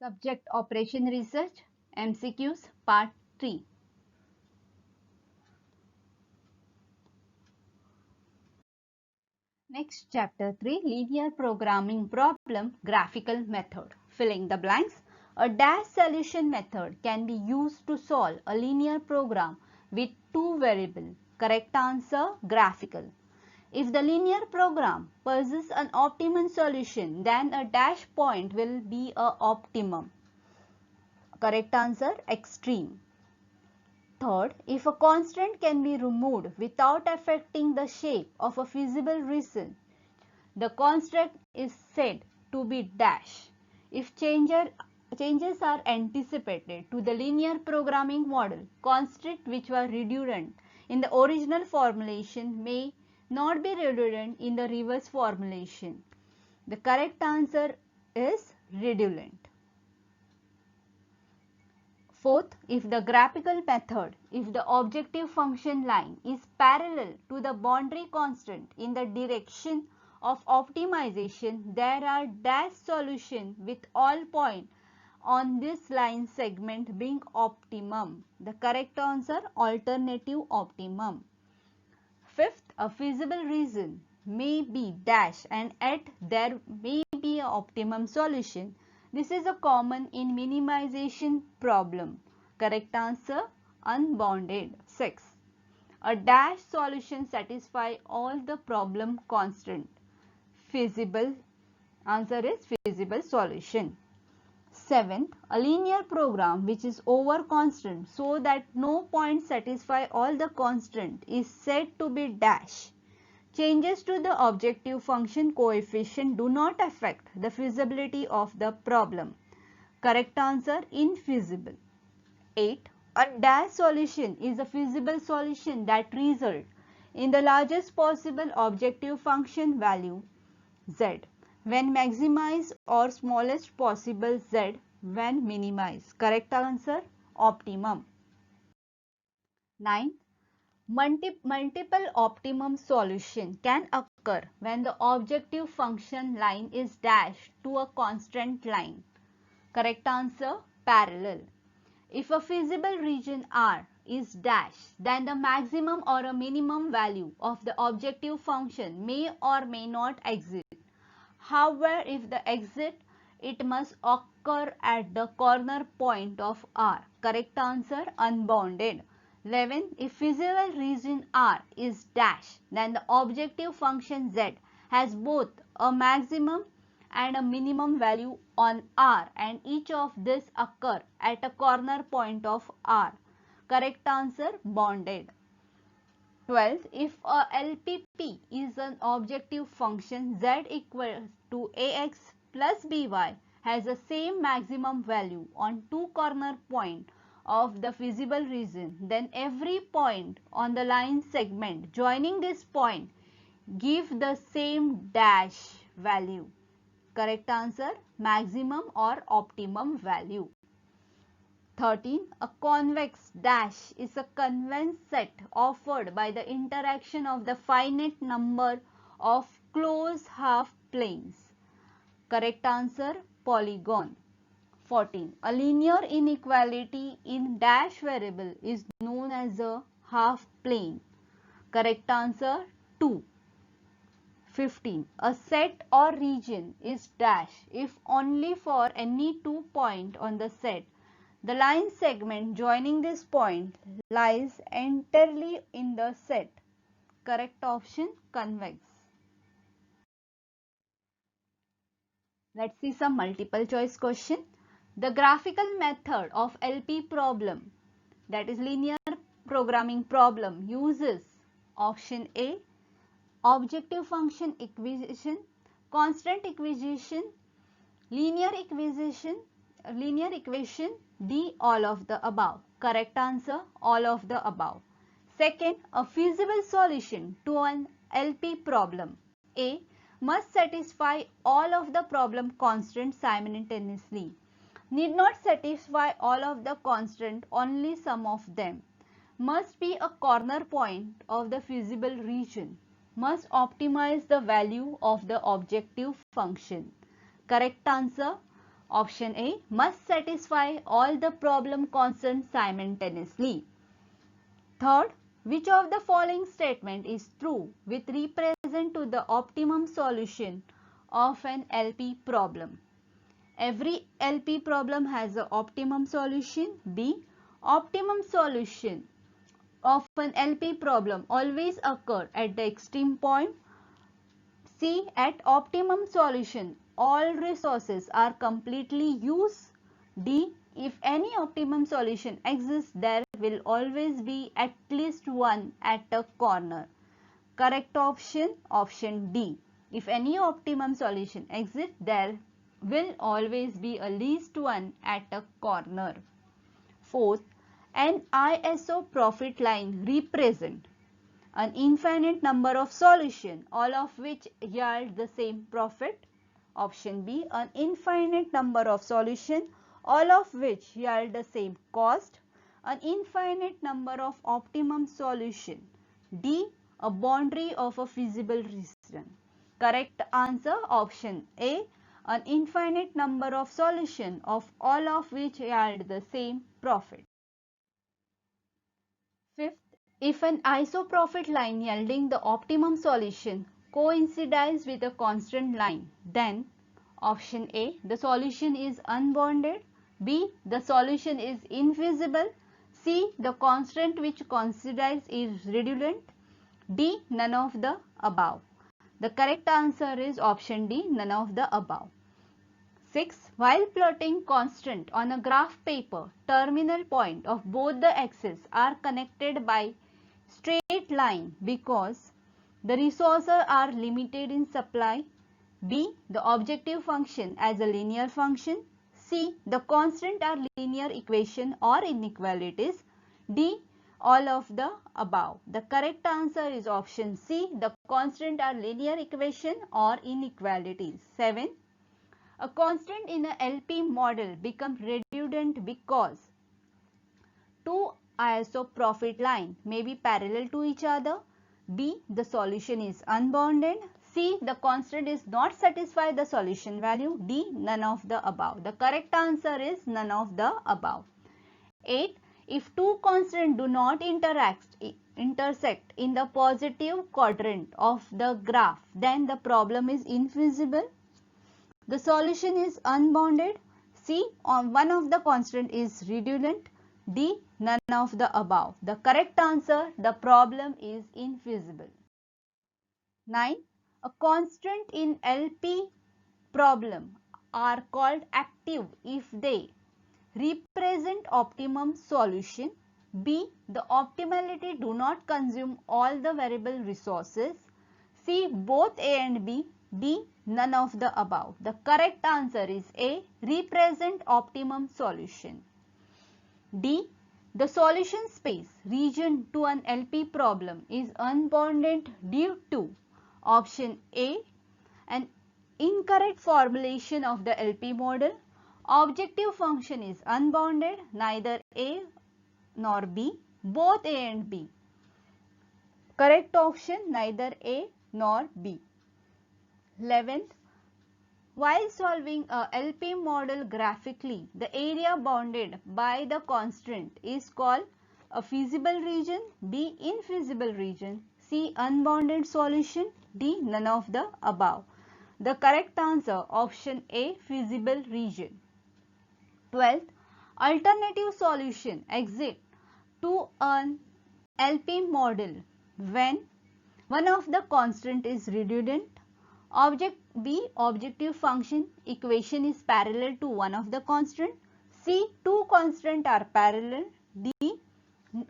Subject Operation Research MCQs Part 3. Next, Chapter 3, Linear Programming Problem Graphical Method. Filling the blanks. A dash solution method can be used to solve a linear program with two variables. Correct answer, graphical. If the linear program possesses an optimum solution, then a dash point will be a optimum. Correct answer, extreme. Third, if a constant can be removed without affecting the shape of a feasible region, the constant is said to be dash. If changes are anticipated to the linear programming model, constants which were redundant in the original formulation may not be redundant in the reverse formulation. The correct answer is redundant. Fourth, if the graphical method, if the objective function line is parallel to the boundary constant in the direction of optimization, there are dash solutions with all points on this line segment being optimum. The correct answer, alternative optimum. Fifth, a feasible reason may be dash and yet there may be an optimum solution. This is a common in minimization problem. Correct answer, unbounded. 6. A dash solution satisfies all the problem constant. Feasible. Answer is feasible solution. 7th, a linear program which is over constant so that no point satisfy all the constant is said to be dash. Changes to the objective function coefficient do not affect the feasibility of the problem. Correct answer, infeasible. 8. A dash solution is a feasible solution that results in the largest possible objective function value z when maximized or smallest possible z when minimized. Correct answer, optimum. 9. Multiple optimum solution can occur when the objective function line is dashed to a constant line. Correct answer, parallel. If a feasible region R is dashed, then the maximum or a minimum value of the objective function may or may not exist. However, if the exit, it must occur at the corner point of R. Correct answer, unbounded. 11. If feasible region R is dash, then the objective function z has both a maximum and a minimum value on R and each of these occur at a corner point of R. Correct answer, bounded. 12. If a LPP is an objective function z equals to ax plus by has the same maximum value on two corner points of the feasible region, then every point on the line segment joining this point give the same dash value. Correct answer, maximum or optimum value. 13. A convex dash is a convex set offered by the interaction of the finite number of closed half planes. Correct answer, polygon. 14. A linear inequality in dash variable is known as a half plane. Correct answer, 2. 15. A set or region is dash if only for any 2 points on the set the line segment joining this point lies entirely in the set. Correct option, convex. Let's see some multiple choice question. The graphical method of LP problem, that is linear programming problem, uses option A, objective function equation, constant equation, linear equation, D, all of the above. Correct answer, all of the above. Second, a feasible solution to an LP problem. A must satisfy all of the problem constants simultaneously. Need not satisfy all of the constants, only some of them. Must be a corner point of the feasible region. Must optimize the value of the objective function. Correct answer, Option A must satisfy all the problem constants simultaneously. Third, which of the following statement is true with represent to the optimum solution of an LP problem? Every LP problem has an optimum solution. B. Optimum solution of an LP problem always occur at the extreme point. C. At optimum solution, all resources are completely used. D. If any optimum solution exists, there will always be at least one at a corner. Correct option, option D. If any optimum solution exists, there will always be at least one at a corner. Fourth, an ISO profit line represents an infinite number of solutions, all of which yield the same profit. Option B, an infinite number of solutions, all of which yield the same cost. An infinite number of optimum solutions. D, a boundary of a feasible region. Correct answer, option A, an infinite number of solutions of all of which yield the same profit. Fifth, if an isoprofit line yielding the optimum solution coincides with a constant line, then option A, the solution is unbounded. B, the solution is infeasible. C, the constant which coincides is redundant. D, none of the above. The correct answer is option D, none of the above. 6. While plotting constant on a graph paper, terminal point of both the axes are connected by straight line because the resources are limited in supply. B. The objective function as a linear function. C. The constant are linear equation or inequalities. D. All of the above. The correct answer is option C. The constant are linear equation or inequalities. 7. A constant in a LP model becomes redundant because two isoprofit lines may be parallel to each other. B. The solution is unbounded. C. The constant is not satisfy the solution value. D. None of the above. The correct answer is none of the above. 8. If two constants do not intersect in the positive quadrant of the graph, then the problem is infeasible. The solution is unbounded. C. On one of the constant is redundant. D. None of the above. The correct answer, the problem is infeasible. 9. A constant in LP problem are called active if they represent optimum solution. B. The optimality do not consume all the variable resources. C. Both A and B. D. None of the above. The correct answer is A. Represent optimum solution. D. The solution space region to an LP problem is unbounded due to option A. An incorrect formulation of the LP model. Objective function is unbounded, neither A nor B, both A and B. Correct option, neither A nor B. 11th, while solving a LP model graphically, the area bounded by the constant is called a feasible region, B infeasible region, C unbounded solution, D none of the above. The correct answer, option A, feasible region. 12th, alternative solution exist to an LP model when one of the constant is redundant. B. Objective function equation is parallel to one of the constant. C. Two constants are parallel. D.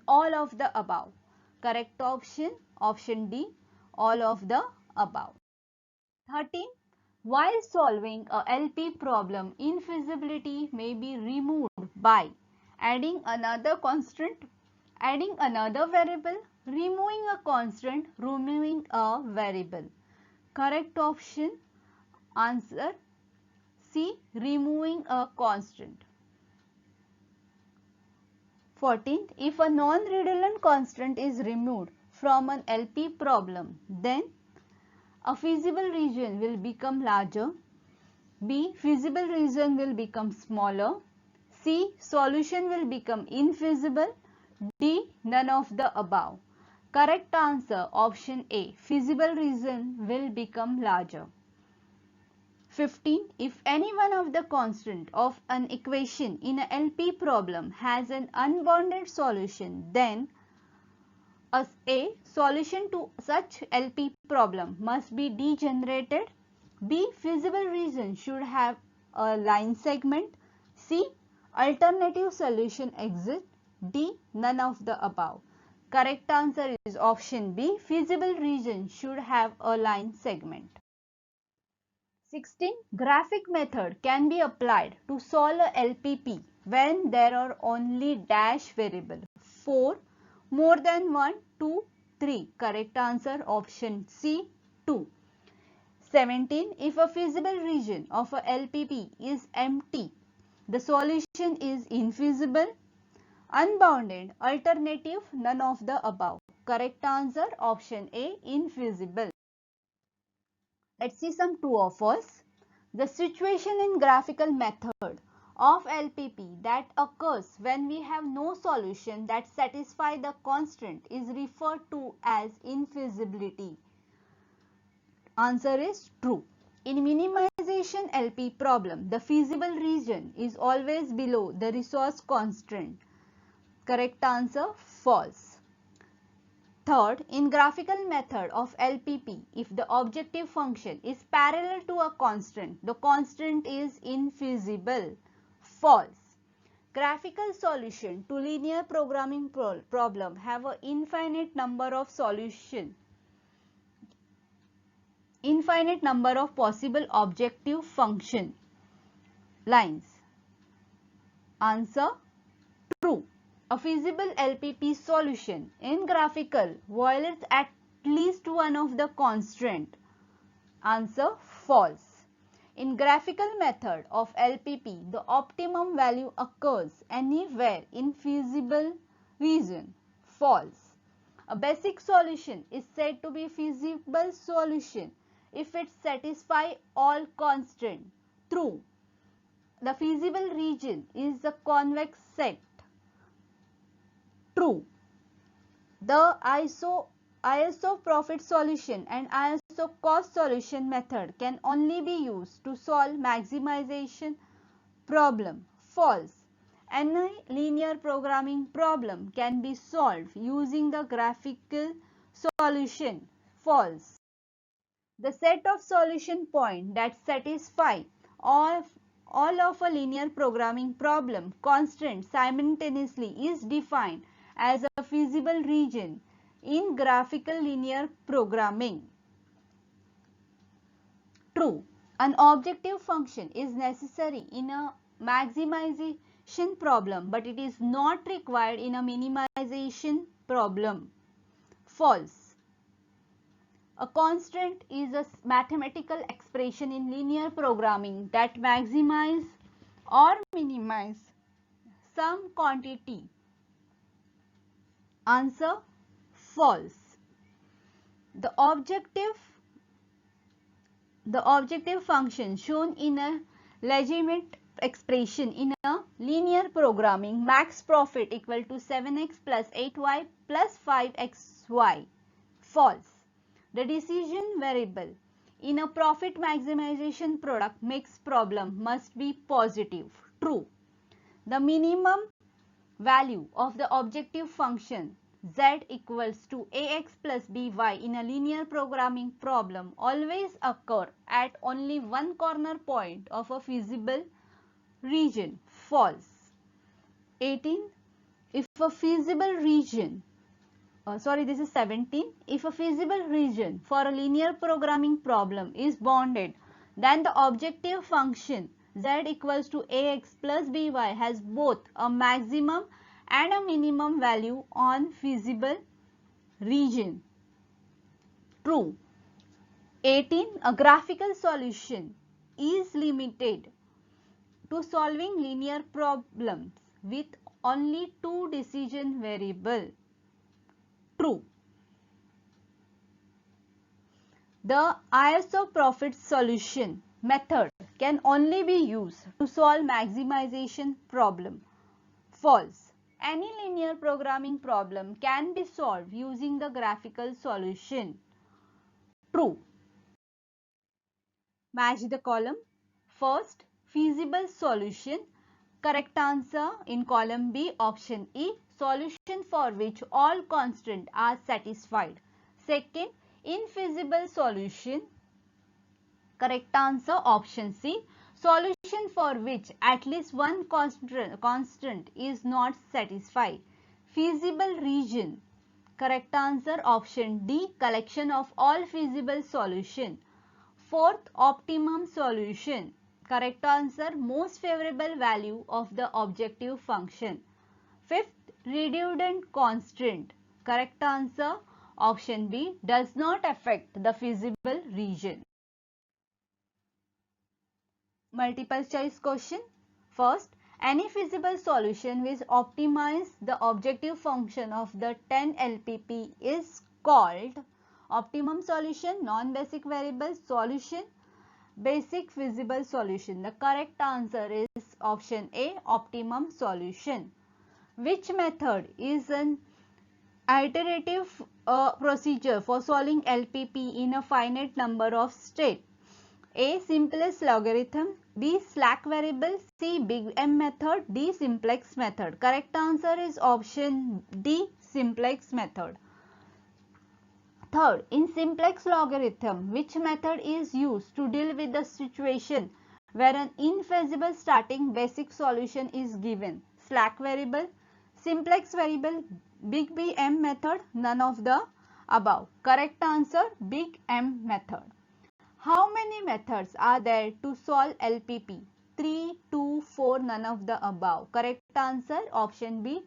All of the above. Correct option, option D, all of the above. 13. While solving a LP problem, infeasibility may be removed by adding another constant, adding another variable, removing a constant, removing a variable. Correct option, answer C, removing a constant. 14th, if a non-redundant constant is removed from an LP problem, then a feasible region will become larger. B. Feasible region will become smaller. C. Solution will become infeasible. D. None of the above. Correct answer option A. Feasible region will become larger. 15. If any one of the constant of an equation in a LP problem has an unbounded solution, then A. Solution to such LP problem must be degenerated. B. Feasible region should have a line segment. C. Alternative solution exists. D. None of the above. Correct answer is option B. Feasible region should have a line segment. 16. Graphic method can be applied to solve a LPP when there are only dash variable 4, more than 1, 2, 3. Correct answer option C 2. 17. If a feasible region of a LPP is empty, the solution is infeasible. Unbounded, alternative, none of the above. Correct answer option A, infeasible. Let's see some true or false. The situation in graphical method of LPP that occurs when we have no solution that satisfy the constant is referred to as infeasibility. Answer is true. In minimization LP problem, the feasible region is always below the resource constraint. Correct answer false. Third, in graphical method of LPP, if the objective function is parallel to a constant, the constant is infeasible. False. Graphical solution to linear programming problem have an infinite number of solutions. Infinite number of possible objective function lines. Answer true. A feasible LPP solution in graphical violates at least one of the constraint. Answer false. In graphical method of LPP, the optimum value occurs anywhere in feasible region. False. A basic solution is said to be feasible solution if it satisfies all constraints. True. The feasible region is a convex set. True. The iso-profit solution and iso-cost solution method can only be used to solve maximization problem. False. Any linear programming problem can be solved using the graphical solution. False. The set of solution points that satisfy all of a linear programming problem constraint simultaneously is defined as a feasible region in graphical linear programming. True. An objective function is necessary in a maximization problem, but it is not required in a minimization problem. False. A constraint is a mathematical expression in linear programming that maximize or minimize some quantity. Answer false. The objective function shown in a legitimate expression in a linear programming max profit equal to 7x plus 8y plus 5xy. False. The decision variable in a profit maximization product mix problem must be positive. True. The minimum value of the objective function z equals to ax plus by in a linear programming problem always occur at only one corner point of a feasible region. False. 18. If a feasible region this is 17. If a feasible region for a linear programming problem is bounded, then the objective function z equals to ax plus by has both a maximum and a minimum value on feasible region. True. 18. A graphical solution is limited to solving linear problems with only two decision variables. True. The iso-profit solution method can only be used to solve maximization problem. False. Any linear programming problem can be solved using the graphical solution. True. Match the column. First, feasible solution. Correct answer in column B, option E, solution for which all constants are satisfied. Second, infeasible solution. Correct answer option C, solution for which at least one constant is not satisfied. Feasible region. Correct answer option D, collection of all feasible solution. Fourth, optimum solution. Correct answer, most favorable value of the objective function. Fifth, redundant constant. Correct answer option B, does not affect the feasible region. Multiple choice question. First, any feasible solution which optimizes the objective function of the 10 LPP is called optimum solution, non-basic variable solution, basic feasible solution. The correct answer is option A, optimum solution. Which method is an iterative procedure for solving LPP in a finite number of states? A, simplest logarithm, B, slack variable, C, big M method, D, simplex method. Correct answer is option D, simplex method. Third, in simplex logarithm, which method is used to deal with the situation where an infeasible starting basic solution is given? Slack variable, simplex variable, big M method, none of the above. Correct answer, big M method. How many methods are there to solve LPP? 3, 2, 4, none of the above. Correct answer option B,